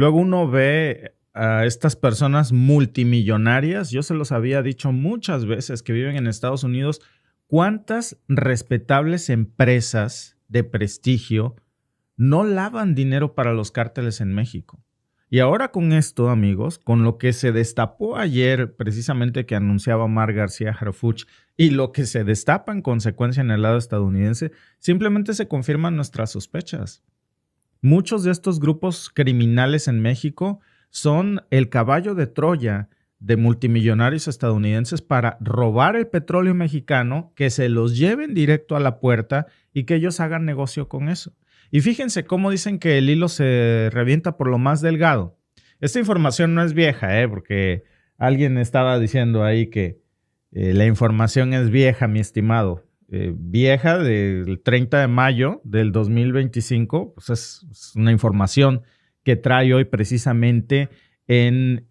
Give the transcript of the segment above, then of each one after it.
Luego uno ve a estas personas multimillonarias, yo se los había dicho muchas veces que viven en Estados Unidos, cuántas respetables empresas de prestigio no lavan dinero para los cárteles en México. Y ahora con esto, amigos, con lo que se destapó ayer, precisamente que anunciaba Omar García Harfuch, y lo que se destapa en consecuencia en el lado estadounidense, simplemente se confirman nuestras sospechas. Muchos de estos grupos criminales en México son el caballo de Troya de multimillonarios estadounidenses para robar el petróleo mexicano, que se los lleven directo a la puerta y que ellos hagan negocio con eso. Y fíjense cómo dicen que el hilo se revienta por lo más delgado. Esta información no es vieja, porque alguien estaba diciendo ahí que la información es vieja, mi estimado. Vieja del 30 de mayo del 2025, pues es una información que trae hoy precisamente en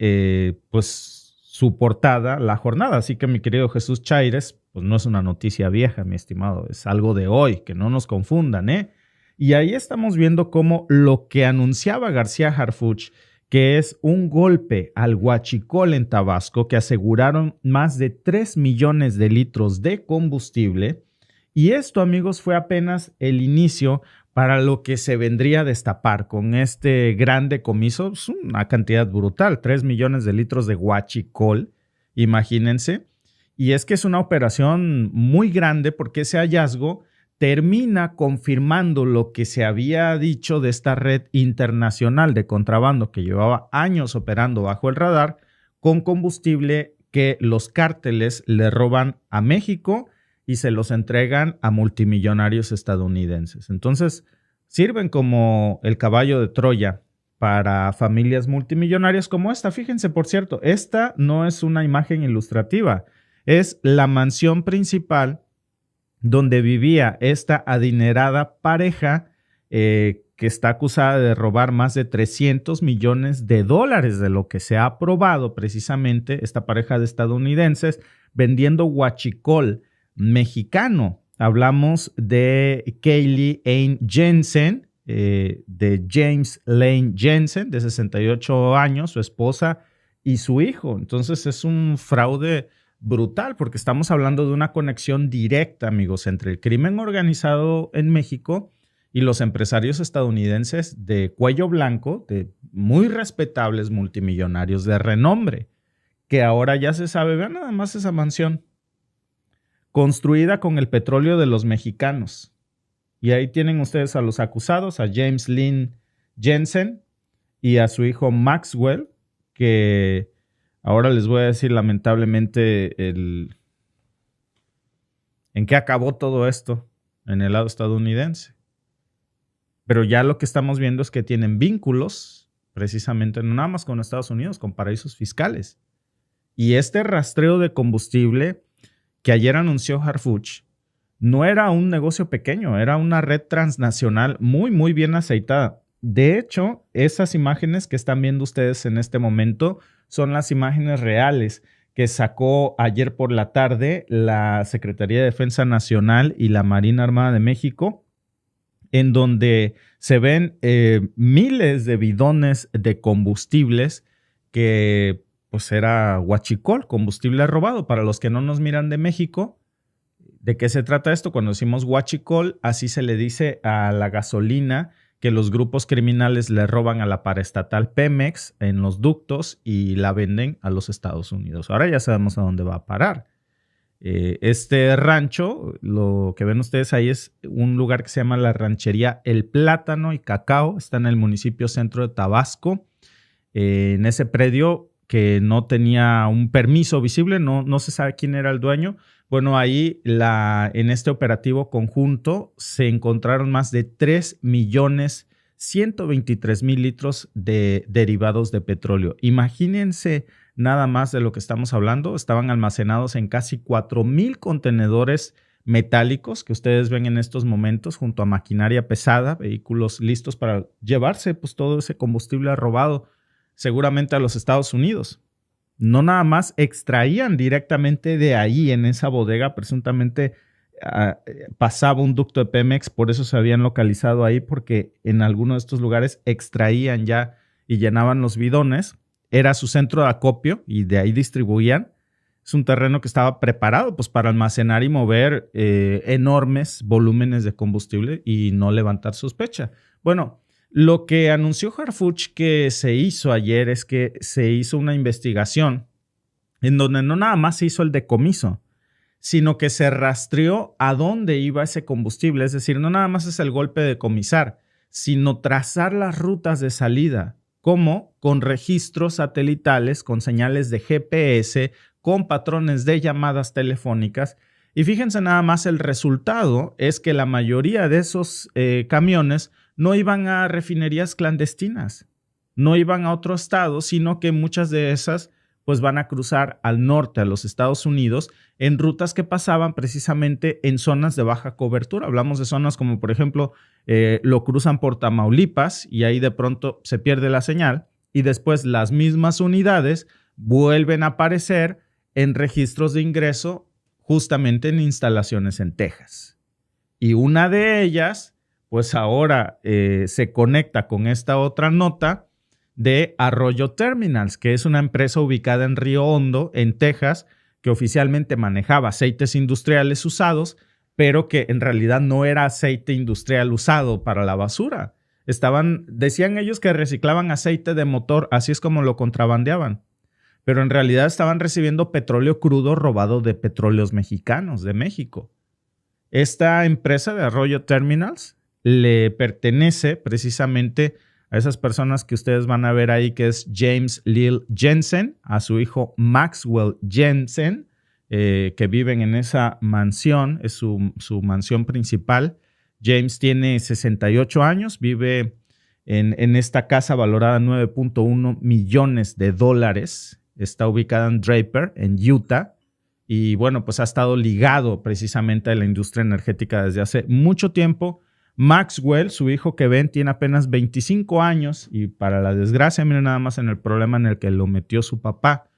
pues su portada La Jornada. Así que mi querido Jesús Chaires, pues no es una noticia vieja, mi estimado, es algo de hoy, que no nos confundan, Y ahí estamos viendo cómo lo que anunciaba García Harfuch, que es un golpe al huachicol en Tabasco, que aseguraron más de 3 millones de litros de combustible. Y esto, amigos, fue apenas el inicio para lo que se vendría a destapar con este gran decomiso. Es una cantidad brutal, 3 millones de litros de huachicol, imagínense. Y es que es una operación muy grande porque ese hallazgo termina confirmando lo que se había dicho de esta red internacional de contrabando que llevaba años operando bajo el radar con combustible que los cárteles le roban a México y se los entregan a multimillonarios estadounidenses. Entonces, sirven como el caballo de Troya para familias multimillonarias como esta. Fíjense, por cierto, esta no es una imagen ilustrativa, es la mansión principal donde vivía esta adinerada pareja que está acusada de robar más de 300 millones de dólares, de lo que se ha probado precisamente esta pareja de estadounidenses vendiendo huachicol mexicano. Hablamos de Kaylee Ann Jensen, de James Lane Jensen, de 68 años, su esposa y su hijo. Entonces es un fraude brutal, porque estamos hablando de una conexión directa, amigos, entre el crimen organizado en México y los empresarios estadounidenses de cuello blanco, de muy respetables multimillonarios de renombre, que ahora ya se sabe. Vean nada más esa mansión, construida con el petróleo de los mexicanos. Y ahí tienen ustedes a los acusados, a James Lane Jensen y a su hijo Maxwell, que ahora les voy a decir lamentablemente en qué acabó todo esto en el lado estadounidense. Pero ya lo que estamos viendo es que tienen vínculos precisamente no nada más con Estados Unidos, con paraísos fiscales. Y este rastreo de combustible que ayer anunció Harfuch no era un negocio pequeño, era una red transnacional muy, muy bien aceitada. De hecho, esas imágenes que están viendo ustedes en este momento son las imágenes reales que sacó ayer por la tarde la Secretaría de Defensa Nacional y la Marina Armada de México, en donde se ven miles de bidones de combustibles que pues era huachicol, combustible robado. Para los que no nos miran de México, ¿de qué se trata esto? Cuando decimos huachicol, así se le dice a la gasolina que los grupos criminales le roban a la paraestatal Pemex en los ductos y la venden a los Estados Unidos. Ahora ya sabemos a dónde va a parar. Este rancho, lo que ven ustedes ahí es un lugar que se llama la ranchería El Plátano y Cacao. Está en el municipio centro de Tabasco. En ese predio que no tenía un permiso visible, no se sabe quién era el dueño. Bueno, ahí en este operativo conjunto se encontraron más de 3.123.000 litros de derivados de petróleo. Imagínense nada más de lo que estamos hablando. Estaban almacenados en casi 4,000 contenedores metálicos que ustedes ven en estos momentos junto a maquinaria pesada, vehículos listos para llevarse pues todo ese combustible robado seguramente a los Estados Unidos. No nada más extraían directamente de ahí en esa bodega, presuntamente pasaba un ducto de Pemex, por eso se habían localizado ahí, porque en alguno de estos lugares extraían ya y llenaban los bidones. Era su centro de acopio y de ahí distribuían. Es un terreno que estaba preparado pues, para almacenar y mover enormes volúmenes de combustible y no levantar sospecha. Bueno, lo que anunció Harfuch que se hizo ayer es que se hizo una investigación en donde no nada más se hizo el decomiso, sino que se rastreó a dónde iba ese combustible. Es decir, no nada más es el golpe de decomisar, sino trazar las rutas de salida, como con registros satelitales, con señales de GPS, con patrones de llamadas telefónicas. Y fíjense nada más, el resultado es que la mayoría de esos camiones no iban a refinerías clandestinas, no iban a otro estado, sino que muchas de esas pues van a cruzar al norte, a los Estados Unidos, en rutas que pasaban precisamente en zonas de baja cobertura. Hablamos de zonas como, por ejemplo, lo cruzan por Tamaulipas y ahí de pronto se pierde la señal y después las mismas unidades vuelven a aparecer en registros de ingreso justamente en instalaciones en Texas. Y una de ellas, pues ahora se conecta con esta otra nota de Arroyo Terminals, que es una empresa ubicada en Río Hondo, en Texas, que oficialmente manejaba aceites industriales usados, pero que en realidad no era aceite industrial usado para la basura. Decían ellos que reciclaban aceite de motor, así es como lo contrabandeaban, pero en realidad estaban recibiendo petróleo crudo robado de petróleos mexicanos, de México. Esta empresa de Arroyo Terminals le pertenece precisamente a esas personas que ustedes van a ver ahí, que es James Lil Jensen, a su hijo Maxwell Jensen, que viven en esa mansión, es su mansión principal. James tiene 68 años, vive en esta casa valorada en $9.1 millones. Está ubicada en Draper, en Utah, y bueno, pues ha estado ligado precisamente a la industria energética desde hace mucho tiempo. Maxwell, su hijo que ven, tiene apenas 25 años y para la desgracia, miren nada más en el problema en el que lo metió su papá,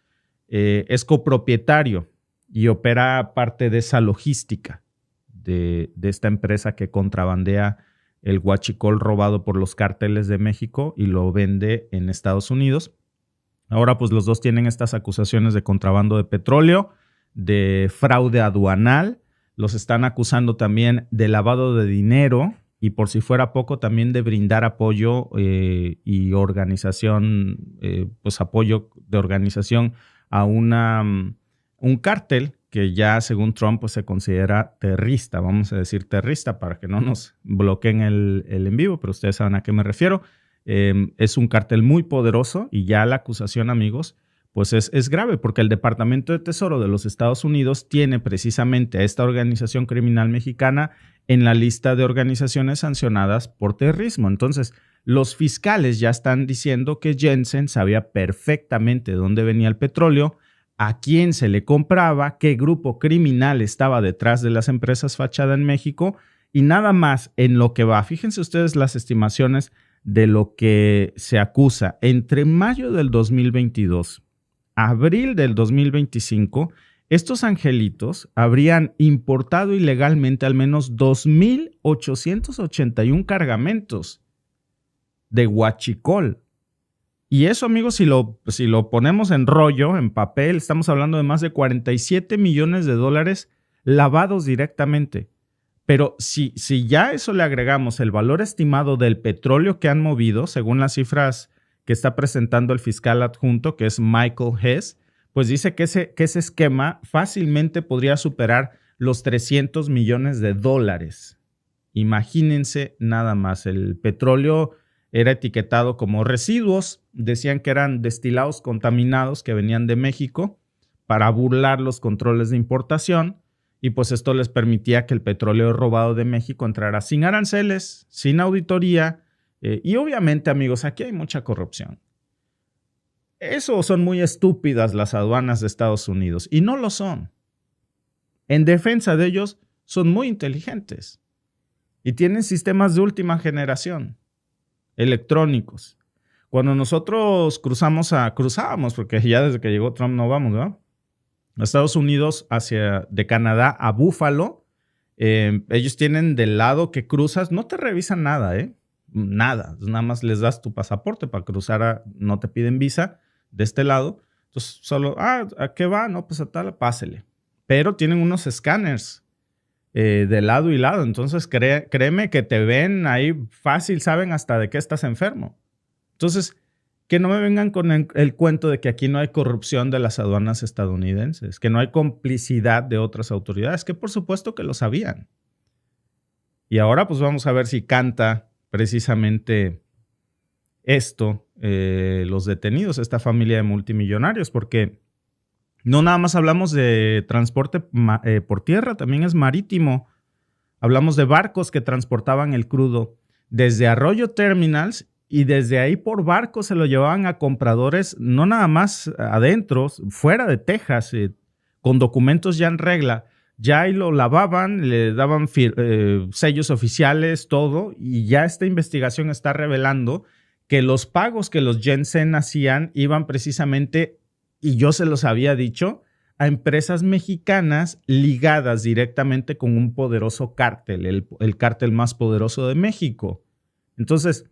es copropietario y opera parte de esa logística de esta empresa que contrabandea el huachicol robado por los cárteles de México y lo vende en Estados Unidos. Ahora pues los dos tienen estas acusaciones de contrabando de petróleo, de fraude aduanal, los están acusando también de lavado de dinero, y por si fuera poco, también de brindar apoyo y organización, pues apoyo de organización a un cártel que ya según Trump pues se considera terrorista, vamos a decir terrorista para que no nos bloqueen el en vivo, pero ustedes saben a qué me refiero. Es un cártel muy poderoso y ya la acusación, amigos, pues es grave porque el Departamento de Tesoro de los Estados Unidos tiene precisamente a esta organización criminal mexicana en la lista de organizaciones sancionadas por terrorismo. Entonces, los fiscales ya están diciendo que Jensen sabía perfectamente de dónde venía el petróleo, a quién se le compraba, qué grupo criminal estaba detrás de las empresas fachada en México y nada más en lo que va. Fíjense ustedes las estimaciones de lo que se acusa. Entre mayo del 2022 abril del 2025, estos angelitos habrían importado ilegalmente al menos 2,881 cargamentos de huachicol. Y eso, amigos, si lo ponemos en rollo, en papel, estamos hablando de más de $47 millones lavados directamente. Pero si ya eso le agregamos el valor estimado del petróleo que han movido, según las cifras que está presentando el fiscal adjunto, que es Michael Hess, pues dice que ese esquema fácilmente podría superar los $300 millones. Imagínense nada más, el petróleo era etiquetado como residuos, decían que eran destilados contaminados que venían de México para burlar los controles de importación y pues esto les permitía que el petróleo robado de México entrara sin aranceles, sin auditoría. Y obviamente, amigos, aquí hay mucha corrupción. Eso son muy estúpidas las aduanas de Estados Unidos y no lo son. En defensa de ellos, son muy inteligentes y tienen sistemas de última generación, electrónicos. Cuando nosotros cruzábamos, porque ya desde que llegó Trump no vamos, ¿no? A Estados Unidos, de Canadá a Búfalo, ellos tienen del lado que cruzas, no te revisan nada, ¿eh? nada. Nada más les das tu pasaporte para cruzar, no te piden visa de este lado. Entonces, solo, ¿a qué va? No, pues a tal, pásele. Pero tienen unos escáneres de lado y lado. Entonces, créeme que te ven ahí fácil, saben hasta de qué estás enfermo. Entonces, que no me vengan con el cuento de que aquí no hay corrupción de las aduanas estadounidenses, que no hay complicidad de otras autoridades, que por supuesto que lo sabían. Y ahora pues vamos a ver si canta precisamente esto, los detenidos, esta familia de multimillonarios, porque no nada más hablamos de transporte por tierra, también es marítimo. Hablamos de barcos que transportaban el crudo desde Arroyo Terminals y desde ahí por barco se lo llevaban a compradores, no nada más adentro, fuera de Texas, con documentos ya en regla. Ya ahí lo lavaban, le daban sellos oficiales, todo, y ya esta investigación está revelando que los pagos que los Jensen hacían iban precisamente, y yo se los había dicho, a empresas mexicanas ligadas directamente con un poderoso cártel, el cártel más poderoso de México. Entonces,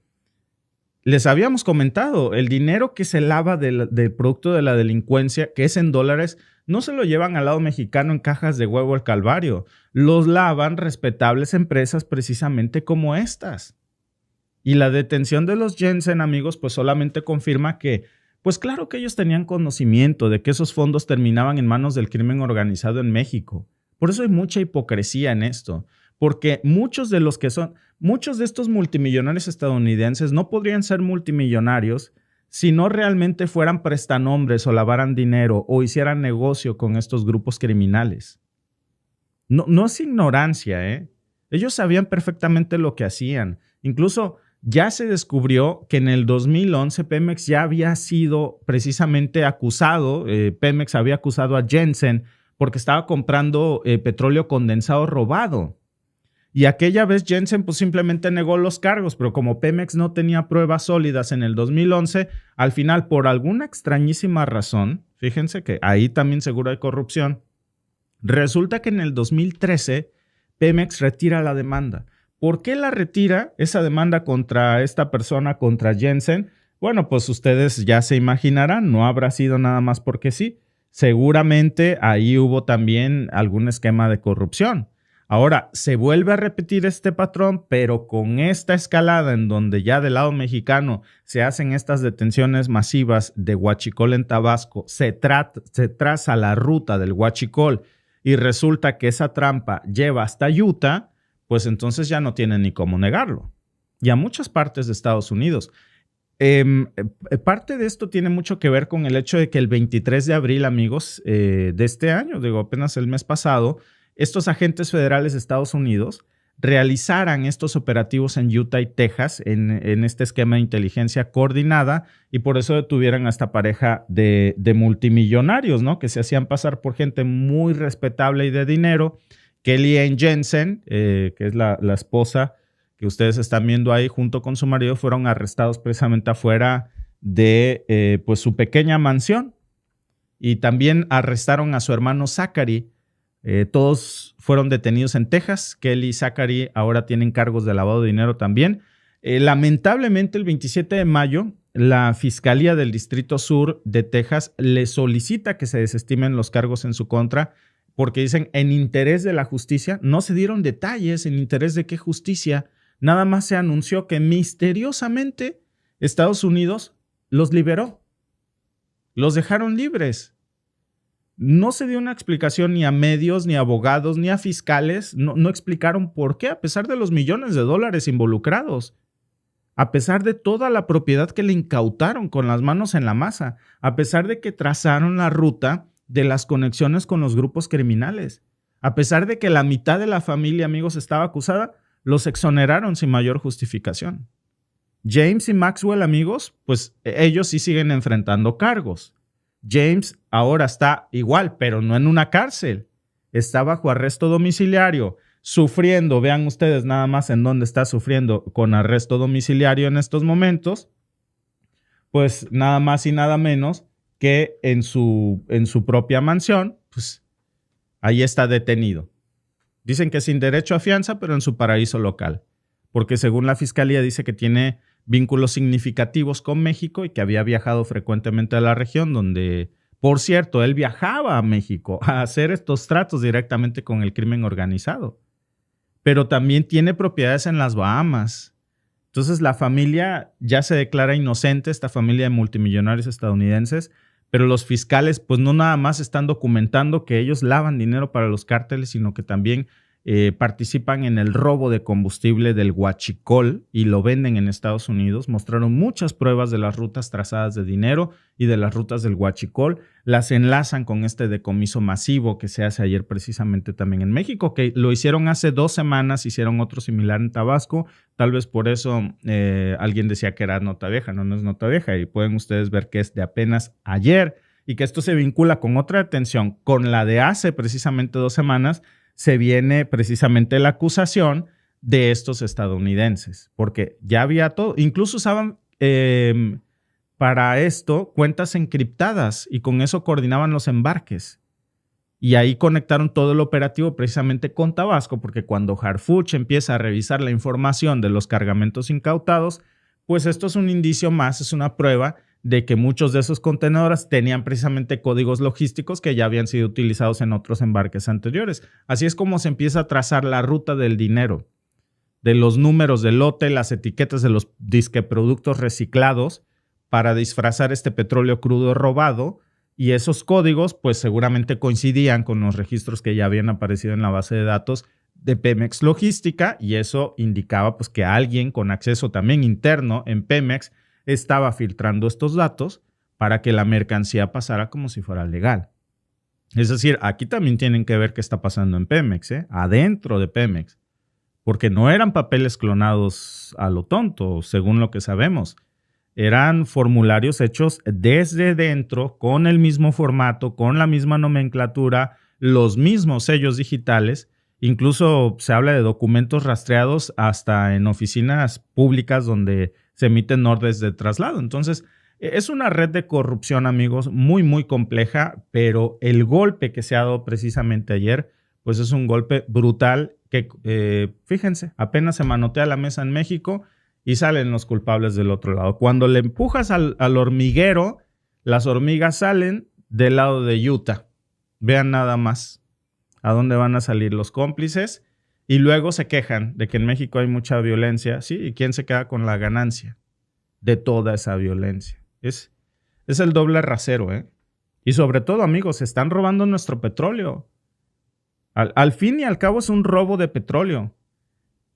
les habíamos comentado, el dinero que se lava del producto de la delincuencia, que es en dólares, no se lo llevan al lado mexicano en cajas de huevo al Calvario. Los lavan respetables empresas precisamente como estas. Y la detención de los Jensen, amigos, pues solamente confirma que, pues claro que ellos tenían conocimiento de que esos fondos terminaban en manos del crimen organizado en México. Por eso hay mucha hipocresía en esto. Porque muchos de estos multimillonarios estadounidenses no podrían ser multimillonarios si no realmente fueran prestanombres o lavaran dinero o hicieran negocio con estos grupos criminales. No es ignorancia, ¿eh? Ellos sabían perfectamente lo que hacían. Incluso ya se descubrió que en el 2011 Pemex ya había sido precisamente acusado, Pemex había acusado a Jensen porque estaba comprando petróleo condensado robado. Y aquella vez Jensen pues simplemente negó los cargos, pero como Pemex no tenía pruebas sólidas en el 2011, al final por alguna extrañísima razón, fíjense que ahí también seguro hay corrupción, resulta que en el 2013 Pemex retira la demanda. ¿Por qué la retira esa demanda contra esta persona, contra Jensen? Bueno, pues ustedes ya se imaginarán, no habrá sido nada más porque sí. Seguramente ahí hubo también algún esquema de corrupción. Ahora, se vuelve a repetir este patrón, pero con esta escalada en donde ya del lado mexicano se hacen estas detenciones masivas de huachicol en Tabasco, se traza la ruta del huachicol y resulta que esa trampa lleva hasta Utah, pues entonces ya no tienen ni cómo negarlo. Y a muchas partes de Estados Unidos. Parte de esto tiene mucho que ver con el hecho de que el 23 de abril, amigos, de este año, digo apenas el mes pasado, estos agentes federales de Estados Unidos realizaran estos operativos en Utah y Texas en este esquema de inteligencia coordinada y por eso detuvieran a esta pareja de multimillonarios, ¿no? Que se hacían pasar por gente muy respetable y de dinero. Kellyanne Jensen, que es la esposa que ustedes están viendo ahí junto con su marido, fueron arrestados precisamente afuera de pues su pequeña mansión y también arrestaron a su hermano Zachary. Todos fueron detenidos en Texas. Kelly y Zachary ahora tienen cargos de lavado de dinero también. Lamentablemente, el 27 de mayo, la Fiscalía del Distrito Sur de Texas le solicita que se desestimen los cargos en su contra porque dicen, en interés de la justicia, no se dieron detalles en interés de qué justicia, nada más se anunció que misteriosamente Estados Unidos los liberó, los dejaron libres. No se dio una explicación ni a medios, ni a abogados, ni a fiscales. No explicaron por qué, a pesar de los millones de dólares involucrados, a pesar de toda la propiedad que le incautaron con las manos en la masa, a pesar de que trazaron la ruta de las conexiones con los grupos criminales, a pesar de que la mitad de la familia, amigos, estaba acusada, los exoneraron sin mayor justificación. James y Maxwell, amigos, pues ellos sí siguen enfrentando cargos. James ahora está igual, pero no en una cárcel. Está bajo arresto domiciliario, sufriendo, vean ustedes nada más en dónde está sufriendo con arresto domiciliario en estos momentos, pues nada más y nada menos que en su propia mansión, pues ahí está detenido. Dicen que sin derecho a fianza, pero en su paraíso local. porque según la fiscalía dice que tiene vínculos significativos con México y que había viajado frecuentemente a la región donde, por cierto, él viajaba a México a hacer estos tratos directamente con el crimen organizado. Pero también tiene propiedades en las Bahamas. Entonces la familia ya se declara inocente, esta familia de multimillonarios estadounidenses, pero los fiscales pues no nada más están documentando que ellos lavan dinero para los cárteles, sino que también participan en el robo de combustible del huachicol y lo venden en Estados Unidos. Mostraron muchas pruebas de las rutas trazadas de dinero y de las rutas del huachicol. Las enlazan con este decomiso masivo que se hace ayer precisamente también en México, que lo hicieron hace 2 semanas, hicieron otro similar en Tabasco. Tal vez por eso alguien decía que era nota vieja. No, no es nota vieja, y pueden ustedes ver que es de apenas ayer y que esto se vincula con otra detención, con la de hace precisamente 2 semanas. Se viene precisamente la acusación de estos estadounidenses, porque ya había todo, incluso usaban para esto cuentas encriptadas y con eso coordinaban los embarques. Y ahí conectaron todo el operativo precisamente con Tabasco, porque cuando Harfuch empieza a revisar la información de los cargamentos incautados, pues esto es un indicio más, es una prueba de que muchos de esos contenedores tenían precisamente códigos logísticos que ya habían sido utilizados en otros embarques anteriores. Así es como se empieza a trazar la ruta del dinero, de los números del lote, las etiquetas de los disque productos reciclados para disfrazar este petróleo crudo robado, y esos códigos pues seguramente coincidían con los registros que ya habían aparecido en la base de datos de Pemex Logística, y eso indicaba pues que alguien con acceso también interno en Pemex estaba filtrando estos datos para que la mercancía pasara como si fuera legal. Es decir, aquí también tienen que ver qué está pasando en Pemex, adentro de Pemex, porque no eran papeles clonados a lo tonto, según lo que sabemos. Eran formularios hechos desde dentro, con el mismo formato, con la misma nomenclatura, los mismos sellos digitales. Incluso se habla de documentos rastreados hasta en oficinas públicas donde se emiten órdenes de traslado. Entonces, es una red de corrupción, amigos, muy, muy compleja, pero el golpe que se ha dado precisamente ayer, pues es un golpe brutal que, fíjense, apenas se manotea la mesa en México y salen los culpables del otro lado. Cuando le empujas al hormiguero, las hormigas salen del lado de Utah. Vean nada más a dónde van a salir los cómplices. Y luego se quejan de que en México hay mucha violencia. Sí, ¿y quién se queda con la ganancia de toda esa violencia? Es el doble rasero, ¿eh? Y sobre todo, amigos, se están robando nuestro petróleo. Al fin y al cabo es un robo de petróleo.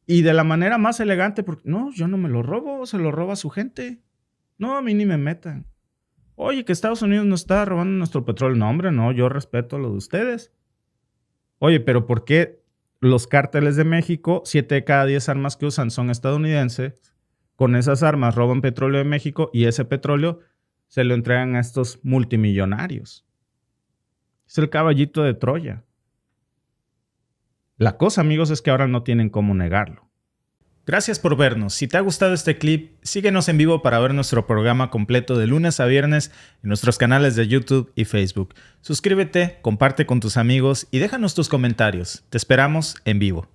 Y de la manera más elegante, porque no, yo no me lo robo, se lo roba su gente. No, a mí ni me metan. Oye, que Estados Unidos nos está robando nuestro petróleo. No, hombre, no, yo respeto lo de ustedes. Oye, pero ¿por qué los cárteles de México, 7 de cada 10 armas que usan son estadounidenses? Con esas armas roban petróleo de México y ese petróleo se lo entregan a estos multimillonarios. Es el caballito de Troya. La cosa, amigos, es que ahora no tienen cómo negarlo. Gracias por vernos. Si te ha gustado este clip, síguenos en vivo para ver nuestro programa completo de lunes a viernes en nuestros canales de YouTube y Facebook. Suscríbete, comparte con tus amigos y déjanos tus comentarios. Te esperamos en vivo.